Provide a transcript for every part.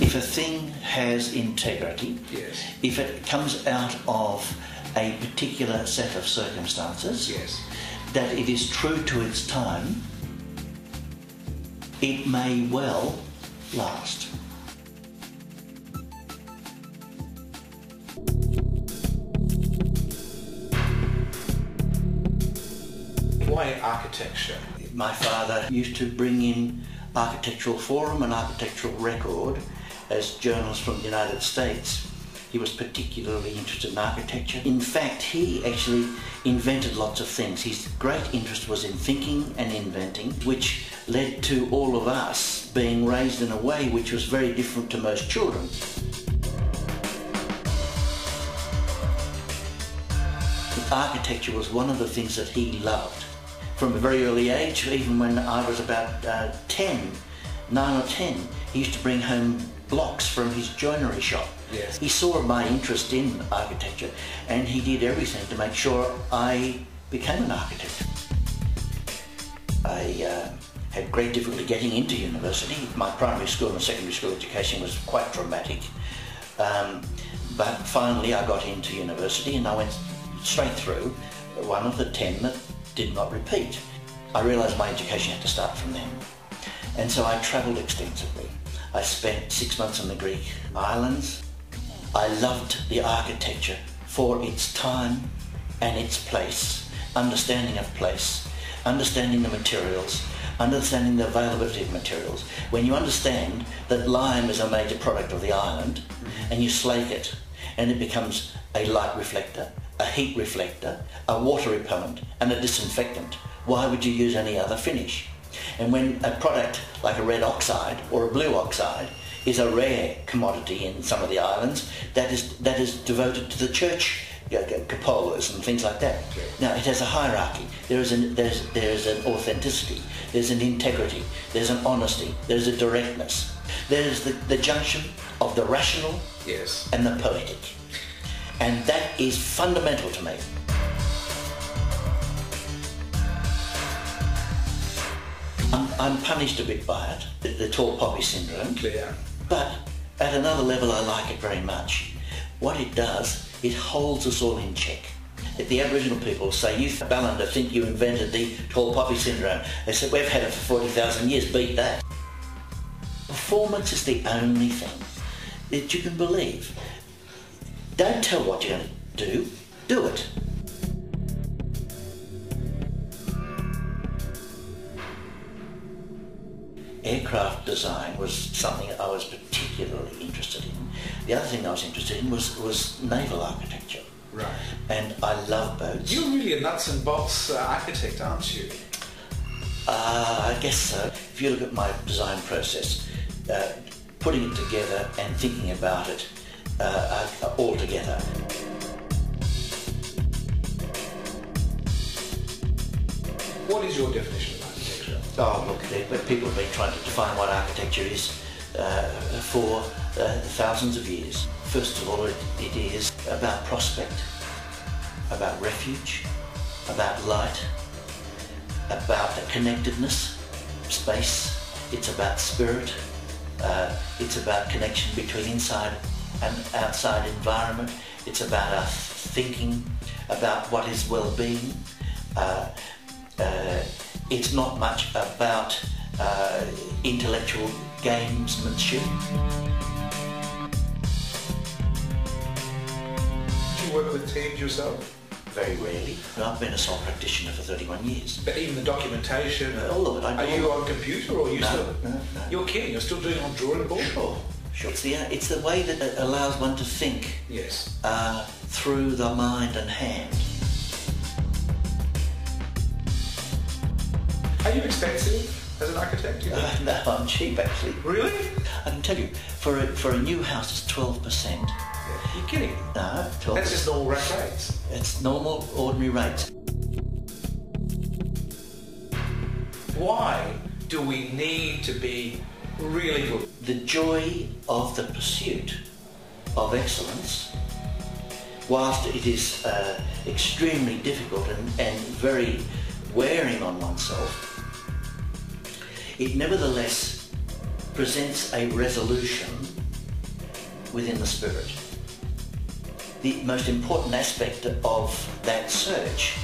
if a thing has integrity, Yes. if it comes out of a particular set of circumstances, Yes. that it is true to its time, it may well last. Why architecture? My father used to bring in Architectural Forum and Architectural Record as journals from the United States. He was particularly interested in architecture. In fact, he actually invented lots of things. His great interest was in thinking and inventing, which led to all of us being raised in a way which was very different to most children. Architecture was one of the things that he loved. From a very early age, even when I was about 9 or 10, he used to bring home blocks from his joinery shop. Yes. He saw my interest in architecture and he did everything to make sure I became an architect. I had great difficulty getting into university. My primary school and secondary school education was quite traumatic. But finally I got into university and I went straight through, one of the 10 that did not repeat. I realised my education had to start from then. And so I travelled extensively. I spent 6 months on the Greek islands. I loved the architecture for its time and its place, understanding of place, understanding the materials, understanding the availability of materials. When you understand that lime is a major product of the island and you slake it and it becomes a light reflector, a heat reflector, a water repellent and a disinfectant, why would you use any other finish? And when a product like a red oxide or a blue oxide is a rare commodity in some of the islands, that is devoted to the church cupolas and things like that. Now it has a hierarchy. There is an authenticity, there's an integrity, there's an honesty, there's a directness. There's the junction of the rational Yes. and the poetic. And that is fundamental to me. I'm punished a bit by it, the tall poppy syndrome. Yeah. But at another level I like it very much. What it does, it holds us all in check. The Aboriginal people say, you Ballender think you invented the tall poppy syndrome. They said, we've had it for 40,000 years, beat that. Performance is the only thing that you can believe. Don't tell what you're going to do it. Aircraft design was something I was particularly interested in. The other thing I was interested in was naval architecture. Right. And I love boats. You're really a nuts and bolts architect, aren't you? I guess so. If you look at my design process, putting it together and thinking about it all together. What is your definition of architecture? Oh, look, people have been trying to define what architecture is for thousands of years. First of all, it is about prospect, about refuge, about light, about connectedness, space. It's about spirit. It's about connection between inside and outside environment. It's about our thinking about what is well-being. It's not much about intellectual gamesmanship. Do you work with teams yourself? Very rarely. I've been a sole practitioner for 31 years. But even the documentation? All of it. Are you on computer or are you still? No. You're kidding, you're still doing it on drawing board? Sure. It's the way that it allows one to think Yes. through the mind and hand. Are you expensive as an architect? No, I'm cheap actually. Really? I can tell you, for a new house it's 12%. Yeah. You're kidding? No, 12%. That's just normal rack rates. It's normal, ordinary rates. Why do we need to be really good? The joy of the pursuit of excellence, whilst it is extremely difficult and very wearing on oneself, it nevertheless presents a resolution within the spirit. The most important aspect of that search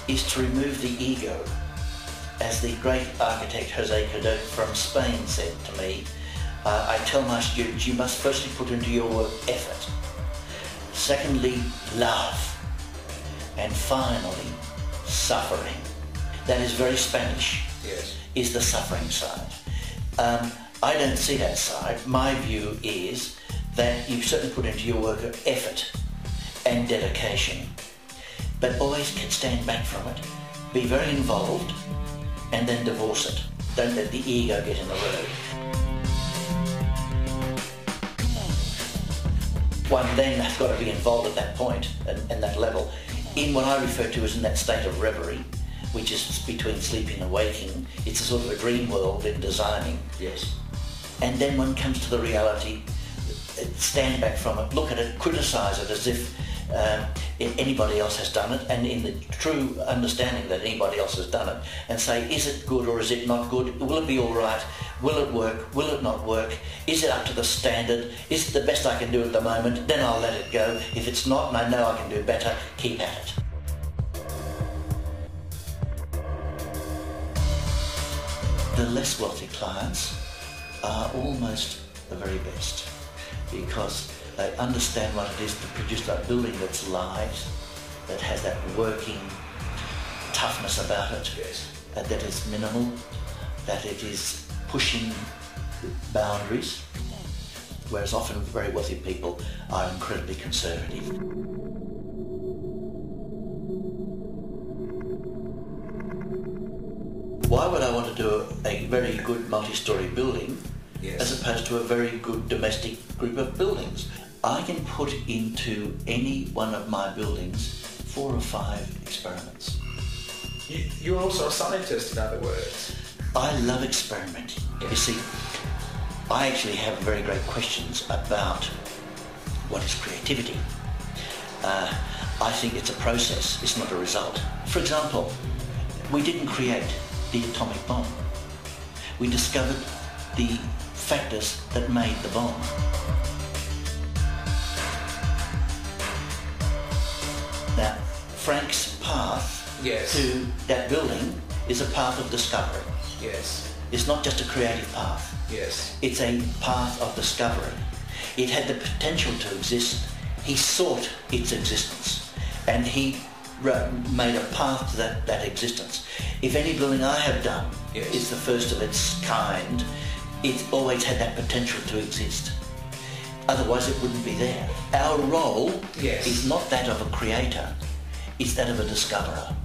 is to remove the ego. As the great architect José Cardot from Spain said to me, I tell my students, you must firstly put into your work effort, secondly love, and finally suffering. That is very Spanish, Yes. is the suffering side. I don't see that side. My view is that you certainly put into your work effort and dedication, but always can stand back from it, be very involved, and then divorce it. Don't let the ego get in the road. One then has got to be involved at that point and that level in what I refer to as in that state of reverie, which is between sleeping and waking. It's a sort of a dream world in designing. Yes. And then one comes to the reality, stand back from it, look at it, criticise it as if anybody else has done it, and in the true understanding that anybody else has done it, and say, is it good or is it not good? Will it be all right? Will it work? Will it not work? Is it up to the standard? Is it the best I can do at the moment? Then I'll let it go. If it's not and I know I can do better, keep at it. The less wealthy clients are almost the very best because they understand what it is to produce a building that's live, that has that working toughness about it, Yes. that is minimal, that it is pushing boundaries, whereas often very wealthy people are incredibly conservative. Why would I want to do a very good multi-storey building Yes. as opposed to a very good domestic group of buildings? I can put into any one of my buildings 4 or 5 experiments. You're also a scientist, in other words. I love experimenting. You see, I actually have very great questions about what is creativity. I think it's a process, it's not a result. For example, we didn't create the atomic bomb. We discovered the factors that made the bomb. Now, Frank's path Yes. to that building is a path of discovery. Yes. It's not just a creative path. Yes. It's a path of discovery. It had the potential to exist. He sought its existence, and he made a path to that existence. If any building I have done Yes. is the first of its kind, it's always had that potential to exist. Otherwise it wouldn't be there. Our role Yes. is not that of a creator, it's that of a discoverer.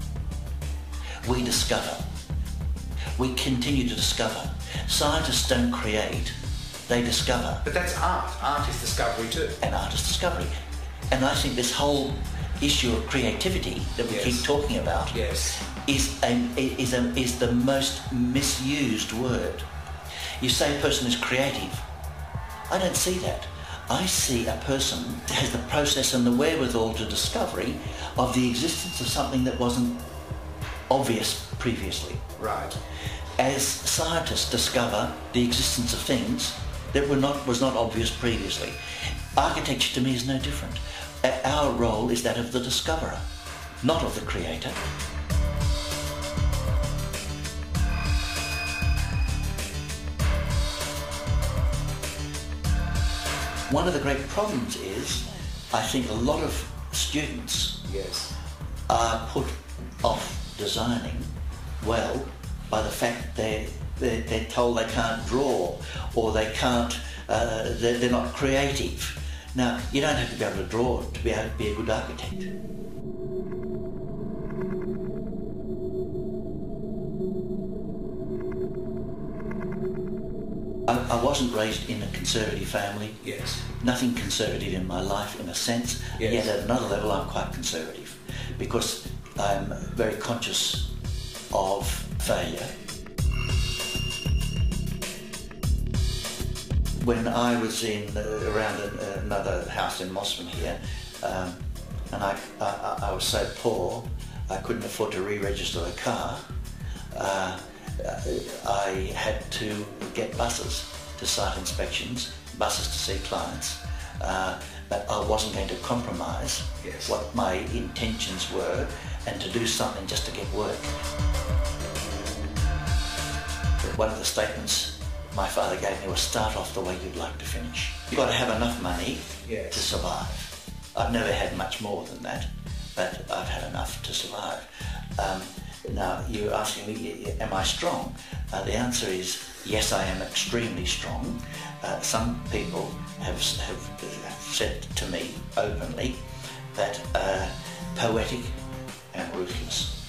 We discover. We continue to discover. Scientists don't create, they discover. But that's art. Art is discovery too. And art is discovery. And I think this whole issue of creativity that we Yes. keep talking about Yes. is the most misused word. You say a person is creative. I don't see that. I see a person that has the process and the wherewithal to discovery of the existence of something that wasn't obvious previously. Right. As scientists discover the existence of things that was not obvious previously. Architecture to me is no different. Our role is that of the discoverer, not of the creator. One of the great problems is, I think a lot of students Yes. are put off designing well by the fact they're told they can't draw or they can't, they're not creative. Now, you don't have to be able to draw to be able to be a good architect. I wasn't raised in a conservative family. Yes. Nothing conservative in my life in a sense, Yes. yet at another level I'm quite conservative because I'm very conscious of failure. When I was around another house in Mosman here, and I was so poor I couldn't afford to re-register a car, I had to get buses to site inspections, buses to see clients, but I wasn't going to compromise Yes. what my intentions were and to do something just to get work. One of the statements my father gave me was, start off the way you'd like to finish. You've got to have enough money Yes. to survive. I've never had much more than that, but I've had enough to survive. Now, you're asking me, am I strong? The answer is, yes, I am extremely strong. Some people have said to me openly that poetic and ruthless.